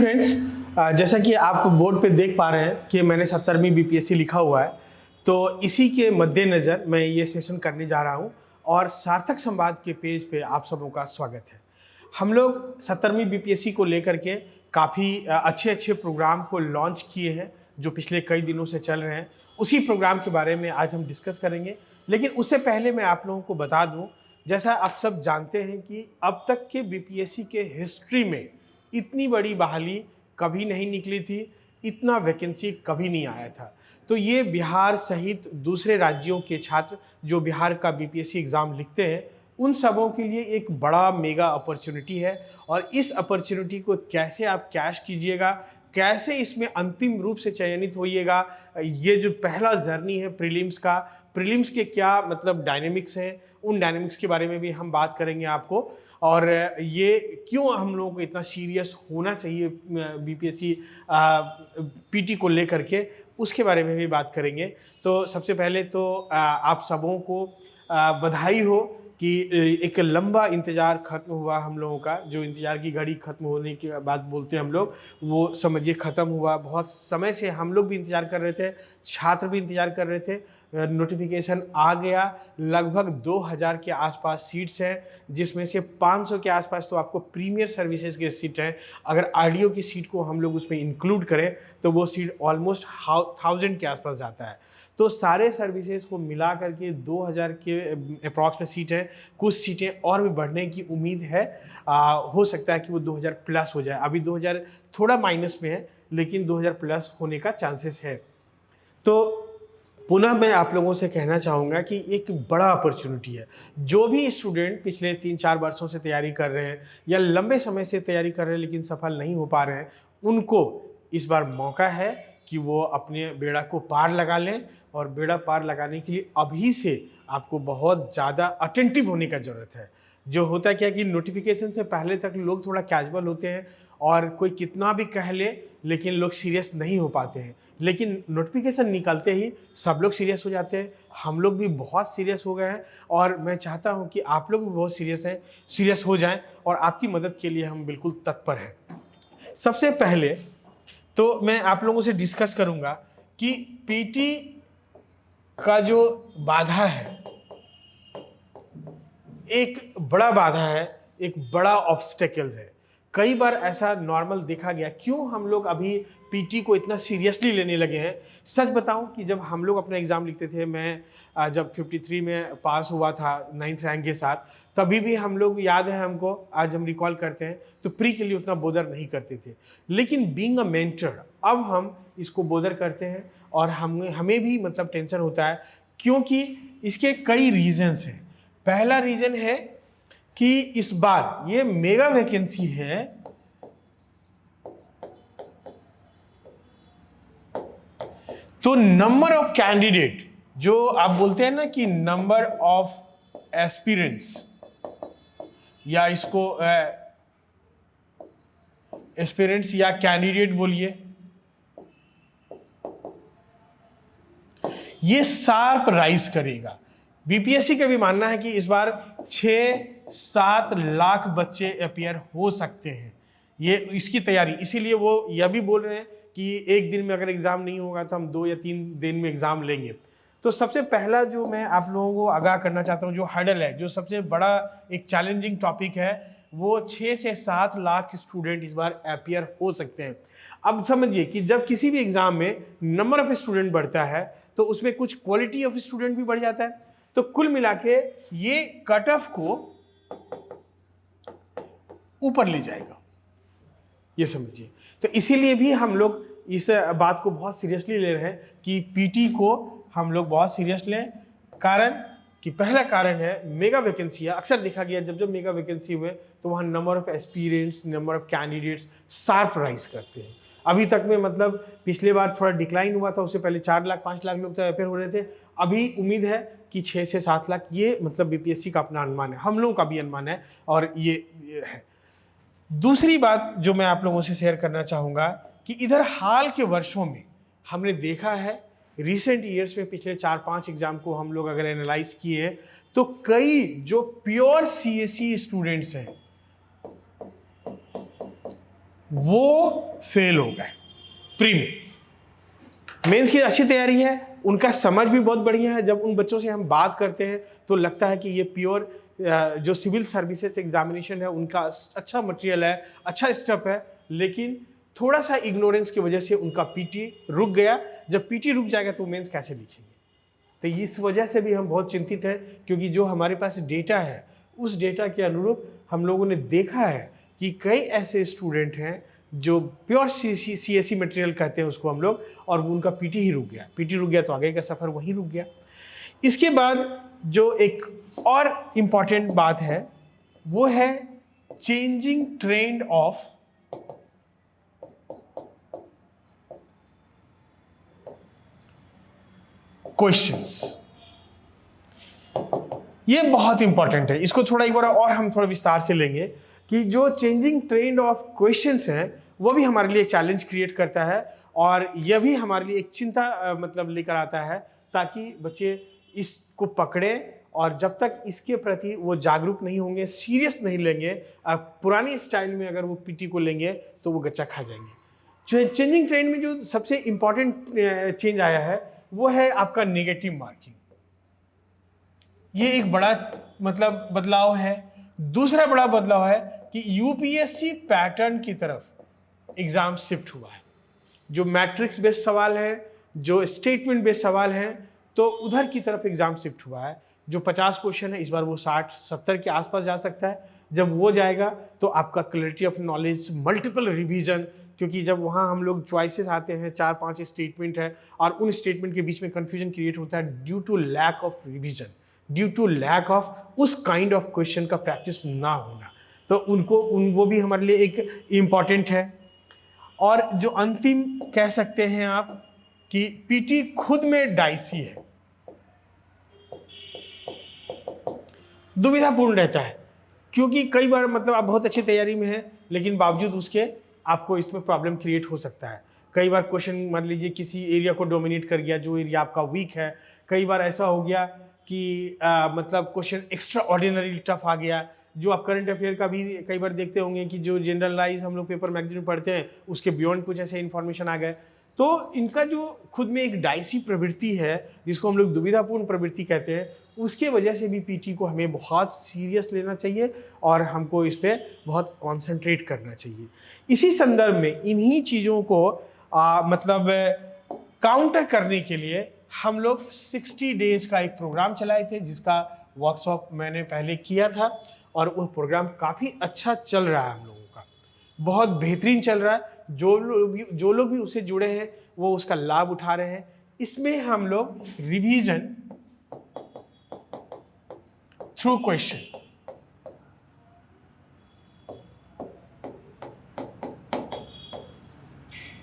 Friends, जैसा कि आप बोर्ड पे देख पा रहे हैं कि मैंने 70वीं बीपीएससी लिखा हुआ है। तो इसी के मद्देनज़र मैं ये सेशन करने जा रहा हूँ और सार्थक संवाद के पेज पे आप सबों का स्वागत है। हम लोग 70वीं बीपीएससी को लेकर के काफ़ी अच्छे प्रोग्राम को लॉन्च किए हैं जो पिछले कई दिनों से चल रहे हैं। उसी प्रोग्राम के बारे में आज हम डिस्कस करेंगे, लेकिन उससे पहले मैं आप लोगों को बता दूँ, जैसा आप सब जानते हैं कि अब तक के बीपीएससी के हिस्ट्री में इतनी बड़ी बहाली कभी नहीं निकली थी, इतना वैकेंसी कभी नहीं आया था। तो ये बिहार सहित दूसरे राज्यों के छात्र जो बिहार का बीपीएससी एग्ज़ाम लिखते हैं, उन सबों के लिए एक बड़ा मेगा अपॉर्चुनिटी है। और इस अपॉर्चुनिटी को कैसे आप कैश कीजिएगा, कैसे इसमें अंतिम रूप से चयनित होइएगा, ये जो पहला जर्नी है प्रीलिम्स के क्या मतलब डायनेमिक्स हैं, उन डायनेमिक्स के बारे में भी हम बात करेंगे आपको। और ये क्यों हम लोगों को इतना सीरियस होना चाहिए बीपीएससी पीटी को लेकर के, उसके बारे में भी बात करेंगे। तो सबसे पहले तो आप सबों को बधाई हो कि एक लंबा इंतज़ार ख़त्म हुआ हम लोगों का। जो इंतज़ार की घड़ी ख़त्म होने की बात बोलते हैं हम लोग, वो समझिए ख़त्म हुआ। बहुत समय से हम लोग भी इंतज़ार कर रहे थे, छात्र भी इंतज़ार कर रहे थे। नोटिफिकेशन आ गया। लगभग 2000 के आसपास सीट्स हैं, जिसमें से 500 के आसपास तो आपको प्रीमियर सर्विसेज के सीट हैं। अगर आरडीओ की सीट को हम लोग उसमें इंक्लूड करें तो वो सीट ऑलमोस्ट 1000 के आसपास जाता है। तो सारे सर्विसेज को मिला करके 2000 के अप्रॉक्स में सीट है। कुछ सीटें और भी बढ़ने की उम्मीद है। हो सकता है कि वो 2000 प्लस हो जाए। अभी 2000 थोड़ा माइनस में है, लेकिन 2000 प्लस होने का चांसेस है। तो पुनः मैं आप लोगों से कहना चाहूँगा कि एक बड़ा अपॉर्चुनिटी है। जो भी स्टूडेंट पिछले 3-4 वर्षों से तैयारी कर रहे हैं या लंबे समय से तैयारी कर रहे हैं लेकिन सफल नहीं हो पा रहे हैं, उनको इस बार मौका है कि वो अपने बेड़ा को पार लगा लें। और बेड़ा पार लगाने के लिए अभी से आपको बहुत ज़्यादा अटेंटिव होने का ज़रूरत है। जो होता क्या कि नोटिफिकेशन से पहले तक लोग थोड़ा कैजुअल होते हैं और कोई कितना भी कह ले, लेकिन लोग सीरियस नहीं हो पाते हैं। लेकिन नोटिफिकेशन निकलते ही सब लोग सीरियस हो जाते हैं। हम लोग भी बहुत सीरियस हो गए हैं और मैं चाहता हूं कि आप लोग भी बहुत सीरियस हो जाएं और आपकी मदद के लिए हम बिल्कुल तत्पर हैं। सबसे पहले तो मैं आप लोगों से डिस्कस करूंगा कि पीटी का जो बाधा है, एक बड़ा बाधा है, एक बड़ा ऑब्स्टेकल्स है। कई बार ऐसा नॉर्मल देखा गया। क्यों हम लोग अभी पीटी को इतना सीरियसली लेने लगे हैं? सच बताऊं कि जब हम लोग अपना एग्ज़ाम लिखते थे, मैं जब 53 में पास हुआ था 9th रैंक के साथ, तभी भी हम लोग याद है हमको, आज हम रिकॉल करते हैं, तो प्री के लिए उतना बोदर नहीं करते थे। लेकिन बीइंग अ मेंटर अब हम इसको बोदर करते हैं और हमें भी मतलब टेंशन होता है, क्योंकि इसके कई रीजंस हैं। पहला रीजन है कि इस बार ये मेगा वैकेंसी है, तो नंबर ऑफ कैंडिडेट, जो आप बोलते हैं ना कि नंबर ऑफ एस्पिरेंट्स, या इसको एस्पिरेंट्स या कैंडिडेट बोलिए, ये शार्प राइज करेगा। बीपीएससी का भी मानना है कि इस बार 6-7 लाख बच्चे अपीयर हो सकते हैं। ये इसकी तैयारी, इसीलिए वो यह भी बोल रहे हैं कि एक दिन में अगर एग्ज़ाम नहीं होगा तो हम 2 या 3 दिन में एग्ज़ाम लेंगे। तो सबसे पहला जो मैं आप लोगों को आगाह करना चाहता हूँ, जो हर्डल है, जो सबसे बड़ा एक चैलेंजिंग टॉपिक है, वो 6 से 7 लाख स्टूडेंट इस बार अपीयर हो सकते हैं। अब समझिए कि जब किसी भी एग्ज़ाम में नंबर ऑफ स्टूडेंट बढ़ता है तो उसमें कुछ क्वालिटी ऑफ स्टूडेंट भी बढ़ जाता है। तो कुल मिला के ये कट ऑफ को ऊपर ले जाएगा, ये समझिए। तो इसीलिए भी हम लोग इस बात को बहुत सीरियसली ले रहे हैं कि पीटी को हम लोग बहुत सीरियस लें। कारण कि पहला कारण है मेगा वैकेंसी है। अक्सर देखा गया जब मेगा वैकेंसी हुए तो वहाँ number of aspirants, number of candidates sharp rise करते हैं। अभी तक में मतलब पिछले बार थोड़ा डिक्लाइन हुआ था, उससे पहले 4 लाख 5 लाख लोग तो अपेयर हो रहे थे। अभी उम्मीद है कि 6 से 7 लाख, ये मतलब बीपीएससी का अपना अनुमान है, हम लोगों का भी अनुमान है, और ये है। दूसरी बात जो मैं आप लोगों से शेयर करना चाहूँगा कि इधर हाल के वर्षों में हमने देखा है, रिसेंट ईयर्स में पिछले 4-5 एग्जाम को हम लोग अगर एनालाइज किए तो कई जो प्योर सीएसई स्टूडेंट्स हैं वो फेल हो गए प्री में। मेंस की अच्छी तैयारी है, उनका समझ भी बहुत बढ़िया है। जब उन बच्चों से हम बात करते हैं तो लगता है कि ये प्योर जो सिविल सर्विसेज एग्जामिनेशन है उनका अच्छा मटेरियल है, अच्छा स्टेप है, लेकिन थोड़ा सा इग्नोरेंस की वजह से उनका पीटी रुक गया। जब पीटी रुक जाएगा तो मेंस कैसे लिखेंगे? तो इस वजह से भी हम बहुत चिंतित हैं, क्योंकि जो हमारे पास डेटा है उस डेटा के अनुरूप हम लोगों ने देखा है कि कई ऐसे स्टूडेंट हैं जो प्योर सीएससी मटेरियल कहते हैं उसको हम लोग, और उनका पीटी ही रुक गया। पीटी रुक गया तो आगे का सफ़र वहीं रुक गया। इसके बाद जो एक और इम्पॉर्टेंट बात है वो है चेंजिंग ट्रेंड ऑफ क्वेश्चंस। ये बहुत इंपॉर्टेंट है, इसको थोड़ा एक बार और हम थोड़ा विस्तार से लेंगे कि जो चेंजिंग ट्रेंड ऑफ क्वेश्चंस हैं वो भी हमारे लिए चैलेंज क्रिएट करता है, और यह भी हमारे लिए एक चिंता मतलब लेकर आता है, ताकि बच्चे इसको पकड़े और जब तक इसके प्रति वो जागरूक नहीं होंगे, सीरियस नहीं लेंगे, पुरानी स्टाइल में अगर वो पीटी को लेंगे तो वो गच्चा खा जाएंगे। जो चेंजिंग ट्रेंड में जो सबसे इंपॉर्टेंट चेंज आया है वो है आपका नेगेटिव मार्किंग। ये एक बड़ा मतलब बदलाव है। दूसरा बड़ा बदलाव है कि यूपीएससी पैटर्न की तरफ एग्जाम शिफ्ट हुआ है। जो मैट्रिक्स बेस्ड सवाल है, जो स्टेटमेंट बेस्ड सवाल हैं, तो उधर की तरफ एग्जाम शिफ्ट हुआ है। जो 50 क्वेश्चन है इस बार वो 60-70 के आसपास जा सकता है। जब वो जाएगा तो आपका clarity of knowledge, multiple revision, क्योंकि जब वहाँ हम लोग चॉइसेस आते हैं, 4-5 स्टेटमेंट है और उन स्टेटमेंट के बीच में कन्फ्यूजन क्रिएट होता है due to lack of revision, due to lack of उस काइंड ऑफ क्वेश्चन का प्रैक्टिस ना होना। तो वो भी हमारे लिए एक इम्पॉर्टेंट है। और जो अंतिम कह सकते हैं आप कि पीटी खुद में डाइसी है, दुविधापूर्ण रहता है, क्योंकि कई बार मतलब आप बहुत अच्छी तैयारी में हैं लेकिन बावजूद उसके आपको इसमें प्रॉब्लम क्रिएट हो सकता है। कई बार क्वेश्चन मान लीजिए किसी एरिया को डोमिनेट कर गया जो एरिया आपका वीक है। कई बार ऐसा हो गया कि मतलब क्वेश्चन एक्स्ट्रा ऑर्डिनरी टफ आ गया। जो आप करंट अफेयर का भी कई बार देखते होंगे कि जो जनरलाइज हम लोग पेपर मैगजीन में पढ़ते हैं उसके बियॉन्ड कुछ ऐसे इन्फॉर्मेशन आ गए। तो इनका जो खुद में एक डाइसी प्रवृत्ति है जिसको हम लोग दुविधापूर्ण प्रवृत्ति कहते हैं, उसके वजह से भी पीटी को हमें बहुत सीरियस लेना चाहिए और हमको इस पर बहुत कॉन्सेंट्रेट करना चाहिए। इसी संदर्भ में इन्हीं चीज़ों को मतलब काउंटर करने के लिए हम लोग 60 डेज का एक प्रोग्राम चलाए थे, जिसका वर्कशॉप मैंने पहले किया था और वो प्रोग्राम काफ़ी अच्छा चल रहा है, हम लोगों का बहुत बेहतरीन चल रहा है। जो लोग भी उससे जुड़े हैं वो उसका लाभ उठा रहे हैं। इसमें हम लोग रिवीजन थ्रू क्वेश्चन,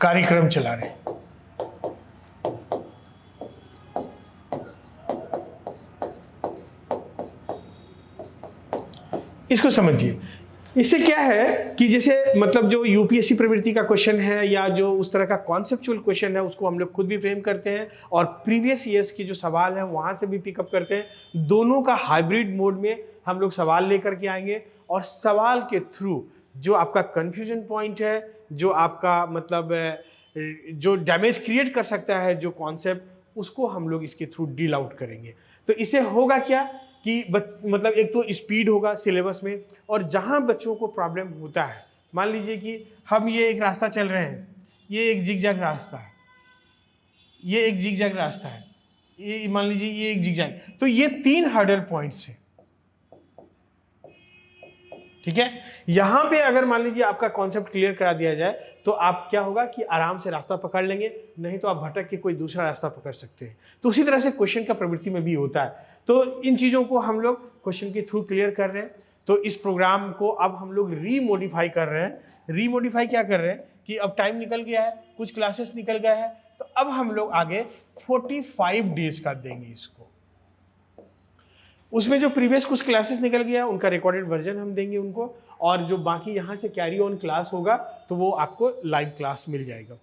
कार्यक्रम चला रहे हैं। इसको समझिए। इससे क्या है कि जैसे मतलब जो यूपीएससी प्रवृत्ति का क्वेश्चन है या जो उस तरह का कॉन्सेप्चुअल क्वेश्चन है उसको हम लोग खुद भी फ्रेम करते हैं और प्रीवियस ईयर्स के जो सवाल हैं वहाँ से भी पिकअप करते हैं। दोनों का हाइब्रिड मोड में हम लोग सवाल लेकर के आएंगे और सवाल के थ्रू जो आपका कन्फ्यूजन पॉइंट है, जो आपका मतलब जो डैमेज क्रिएट कर सकता है जो कॉन्सेप्ट, उसको हम लोग इसके थ्रू डील आउट करेंगे। तो इससे होगा क्या कि मतलब एक तो स्पीड होगा सिलेबस में, और जहाँ बच्चों को प्रॉब्लम होता है, मान लीजिए कि हम ये एक रास्ता चल रहे हैं, ये एक जिगजैग रास्ता है, ये एक जिगजैग रास्ता है, ये मान लीजिए ये एक जिगजैग, तो ये 3 हर्डल पॉइंट्स हैं, ठीक है। यहाँ पे अगर मान लीजिए आपका कॉन्सेप्ट क्लियर करा दिया जाए तो आप क्या होगा कि आराम से रास्ता पकड़ लेंगे, नहीं तो आप भटक के कोई दूसरा रास्ता पकड़ सकते हैं। तो उसी तरह से क्वेश्चन का प्रवृत्ति में भी होता है। तो इन चीज़ों को हम लोग क्वेश्चन के थ्रू क्लियर कर रहे हैं। तो इस प्रोग्राम को अब हम लोग रीमोडिफाई कर रहे हैं। रीमोडिफाई क्या कर रहे हैं कि अब टाइम निकल गया है, कुछ क्लासेस निकल गया है, तो अब हम लोग आगे 45 डेज का देंगे इसको। उसमें जो प्रीवियस कुछ क्लासेस निकल गया उनका रिकॉर्डेड वर्जन हम देंगे उनको, और जो बाकी यहाँ से कैरी ऑन क्लास होगा तो वो आपको लाइव क्लास मिल जाएगा।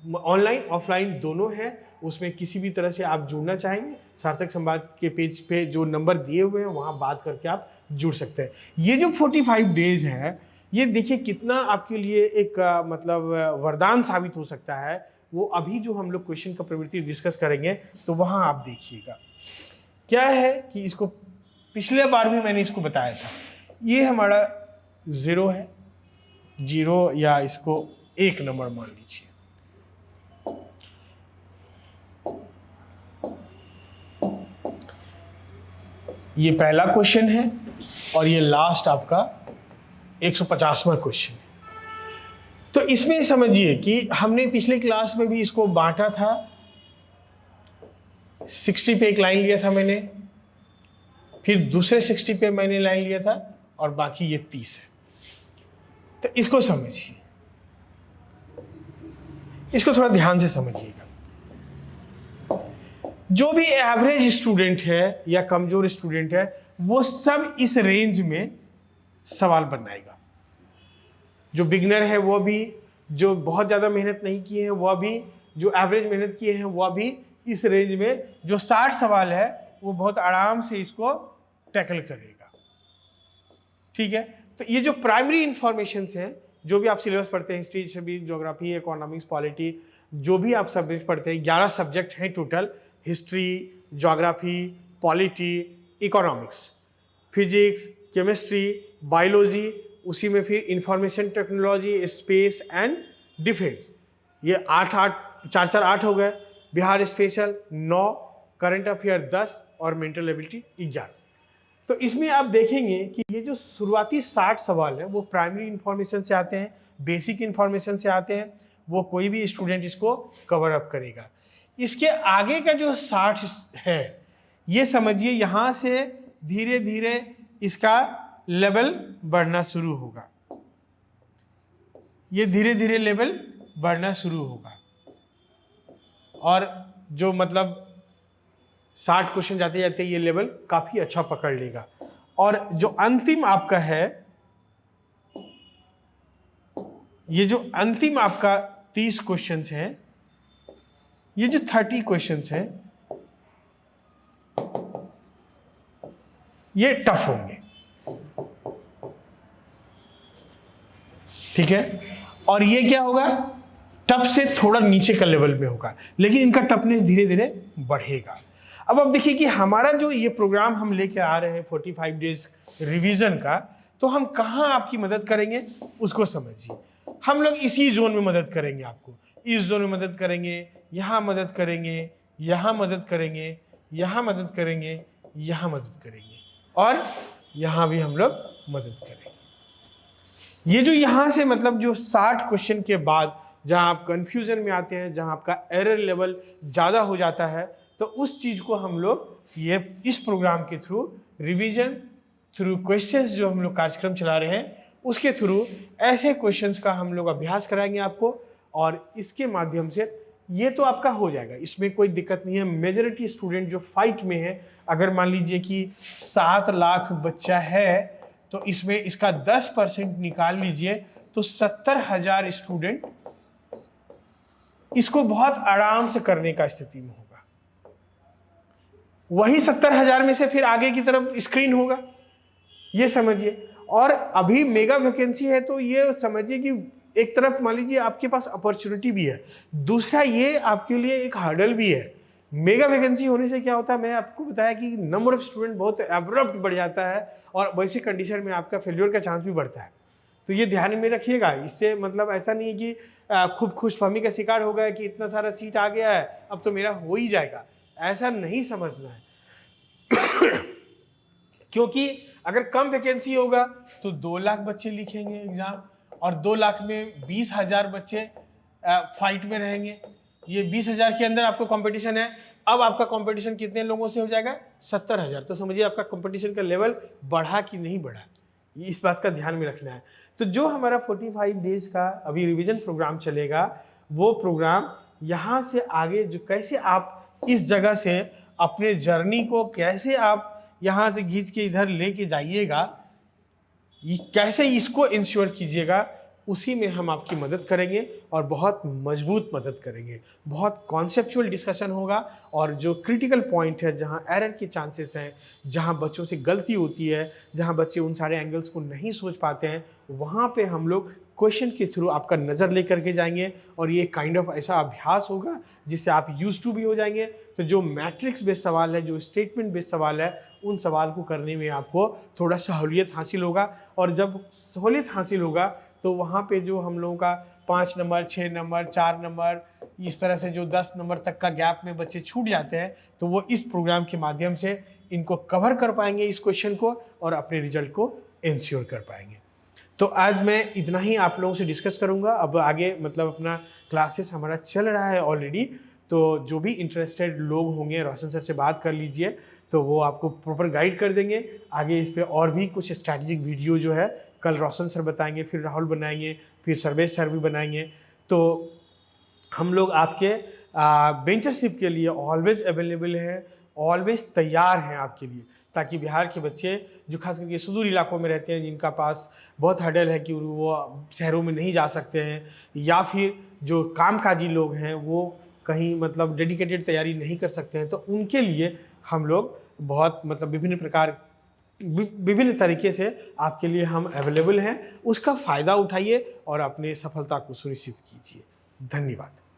ऑनलाइन ऑफलाइन दोनों है, उसमें किसी भी तरह से आप जुड़ना चाहेंगे सार्थक संवाद के पेज पे जो नंबर दिए हुए हैं वहाँ बात करके आप जुड़ सकते हैं। ये जो 45 डेज है ये देखिए कितना आपके लिए एक मतलब वरदान साबित हो सकता है। वो अभी जो हम लोग क्वेश्चन का प्रवृत्ति डिस्कस करेंगे तो वहाँ आप देखिएगा क्या है कि इसको पिछले बार भी मैंने इसको बताया था। ये हमारा 0 है, 0 या इसको 1 नंबर मान लीजिए। ये पहला क्वेश्चन है और ये लास्ट आपका 150वां क्वेश्चन है। तो इसमें समझिए कि हमने पिछले क्लास में भी इसको बांटा था। 60 पे एक लाइन लिया था मैंने, फिर दूसरे 60 पे मैंने लाइन लिया था और बाकी ये 30 है। तो इसको समझिए, इसको थोड़ा ध्यान से समझिएगा। जो भी एवरेज स्टूडेंट है या कमजोर स्टूडेंट है वो सब इस रेंज में सवाल बनाएगा। जो बिगनर है वो भी, जो बहुत ज़्यादा मेहनत नहीं किए हैं वह भी, जो एवरेज मेहनत किए हैं वह भी इस रेंज में जो 60 सवाल है वो बहुत आराम से इसको टैकल करेगा। ठीक है, तो ये जो प्राइमरी इंफॉर्मेशंस हैं, जो भी आप सिलेबस पढ़ते हैं, हिस्ट्री, छवि, ज्योग्राफी, इकोनॉमिक्स, पॉलिटी, जो भी आप सब्जेक्ट पढ़ते हैं, 11 सब्जेक्ट हैं total. History, geography, polity, economics, physics, chemistry, biology, उसी में फिर information technology, space and defence, ये 8 हो गए। बिहार स्पेशल 9, करंट अफेयर 10 और मेंटल एबिलिटी 11। तो इसमें आप देखेंगे कि ये जो शुरुआती 60 सवाल है वो प्राइमरी इंफॉर्मेशन से आते हैं, बेसिक इंफॉर्मेशन से आते हैं। वो कोई भी स्टूडेंट इसको कवर अप करेगा। इसके आगे का जो 60 है ये समझिए यहाँ से धीरे धीरे इसका लेवल बढ़ना शुरू होगा। ये धीरे धीरे लेवल बढ़ना शुरू होगा और जो मतलब 60 क्वेश्चन जाते जाते ये लेवल काफी अच्छा पकड़ लेगा। और जो अंतिम आपका है, ये जो अंतिम आपका 30 क्वेश्चंस हैं, ये जो 30 क्वेश्चंस हैं ये टफ होंगे। ठीक है, और ये क्या होगा, टफ से थोड़ा नीचे का लेवल में होगा, लेकिन इनका टफनेस धीरे धीरे बढ़ेगा। अब आप देखिए कि हमारा जो ये प्रोग्राम हम लेके आ रहे हैं 45 डेज रिवीजन का, तो हम कहाँ आपकी मदद करेंगे उसको समझिए। हम लोग इसी जोन में मदद करेंगे आपको, इस जोन में मदद करेंगे, यहाँ मदद करेंगे, यहाँ मदद करेंगे, यहाँ मदद करेंगे, यहाँ मदद करेंगे और यहाँ भी हम लोग मदद करेंगे। ये जो यहाँ से मतलब जो 60 क्वेश्चन के बाद जहाँ आप कंफ्यूजन में आते हैं, जहाँ आपका एरर लेवल ज़्यादा हो जाता है, तो उस चीज़ को हम लोग ये इस प्रोग्राम के थ्रू रिवीजन थ्रू क्वेश्चंस जो हम लोग कार्यक्रम चला रहे हैं उसके थ्रू ऐसे क्वेश्चंस का हम लोग अभ्यास कराएंगे आपको, और इसके माध्यम से ये तो आपका हो जाएगा, इसमें कोई दिक्कत नहीं है। मेजॉरिटी स्टूडेंट जो फाइट में है, अगर मान लीजिए कि 7 लाख बच्चा है तो इसमें इसका 10% निकाल लीजिए तो 70,000 स्टूडेंट इसको बहुत आराम से करने का स्थिति में होगा। वही 70,000 में से फिर आगे की तरफ स्क्रीन होगा, ये समझिए। और अभी मेगा वैकेंसी है तो ये समझिए कि एक तरफ मान लीजिए आपके पास अपॉर्चुनिटी भी है, दूसरा ये आपके लिए एक हर्डल भी है। मेगा वैकेंसी होने से क्या होता है, मैं आपको बताया कि नंबर ऑफ स्टूडेंट बहुत एब्रप्ट बढ़ जाता है और वैसी कंडीशन में आपका फेल्योर का चांस भी बढ़ता है। तो ये ध्यान में रखिएगा। इससे मतलब ऐसा नहीं है कि खूब खुशफहमी का शिकार हो गया कि इतना सारा सीट आ गया है अब तो मेरा हो ही जाएगा, ऐसा नहीं समझना है। क्योंकि अगर कम वैकेंसी होगा तो 2 लाख बच्चे लिखेंगे एग्जाम और 2 लाख में 20,000 बच्चे फाइट में रहेंगे। ये 20,000 के अंदर आपको कंपटीशन है, अब आपका कंपटीशन कितने लोगों से हो जाएगा, 70,000। तो समझिए आपका कंपटीशन का लेवल बढ़ा कि नहीं बढ़ा, ये इस बात का ध्यान में रखना है। तो जो हमारा 45 डेज का अभी रिवीजन प्रोग्राम चलेगा, वो प्रोग्राम यहाँ से आगे जो कैसे आप इस जगह से अपने जर्नी को कैसे आप यहाँ से खींच के इधर लेके जाइएगा, ये कैसे इसको इंश्योर कीजिएगा, उसी में हम आपकी मदद करेंगे और बहुत मजबूत मदद करेंगे। बहुत कॉन्सेप्चुअल डिस्कशन होगा और जो क्रिटिकल पॉइंट है, जहाँ एरर के चांसेस हैं, जहाँ बच्चों से गलती होती है, जहाँ बच्चे उन सारे एंगल्स को नहीं सोच पाते हैं, वहाँ पे हम लोग क्वेश्चन के थ्रू आपका नज़र लेकर के जाएंगे और ये काइंड ऑफ ऐसा अभ्यास होगा जिससे आप यूज टू भी हो जाएंगे। तो जो मैट्रिक्स बेस्ड सवाल है, जो स्टेटमेंट बेस्ड सवाल है, उन सवाल को करने में आपको थोड़ा सहूलियत हासिल होगा। और जब सहूलियत हासिल होगा तो वहाँ पे जो हम लोगों का 5 नंबर, 6 नंबर, 4 नंबर, इस तरह से जो 10 नंबर तक का गैप में बच्चे छूट जाते हैं, तो वो इस प्रोग्राम के माध्यम से इनको कवर कर पाएंगे इस क्वेश्चन को और अपने रिजल्ट को इंश्योर कर पाएंगे। तो आज मैं इतना ही आप लोगों से डिस्कस करूंगा। अब आगे मतलब अपना क्लासेस हमारा चल रहा है ऑलरेडी, तो जो भी इंटरेस्टेड लोग होंगे रोशन सर से बात कर लीजिए, तो वो आपको प्रॉपर गाइड कर देंगे। आगे इस पे और भी कुछ स्ट्रैटेजिक वीडियो जो है कल रोशन सर बताएंगे, फिर राहुल बनाएंगे, फिर सर्वेश सर भी बनाएंगे। तो हम लोग आपके बेंचरशिप के लिए ऑलवेज अवेलेबल हैं, ऑलवेज तैयार हैं आपके लिए, ताकि बिहार के बच्चे जो खास करके सुदूर इलाकों में रहते हैं, जिनका पास बहुत हर्डल है कि वो शहरों में नहीं जा सकते हैं, या फिर जो कामकाजी लोग हैं वो कहीं मतलब डेडिकेटेड तैयारी नहीं कर सकते हैं, तो उनके लिए हम लोग बहुत मतलब विभिन्न तरीके से आपके लिए हम अवेलेबल हैं। उसका फ़ायदा उठाइए और अपने सफलता को सुनिश्चित कीजिए। धन्यवाद।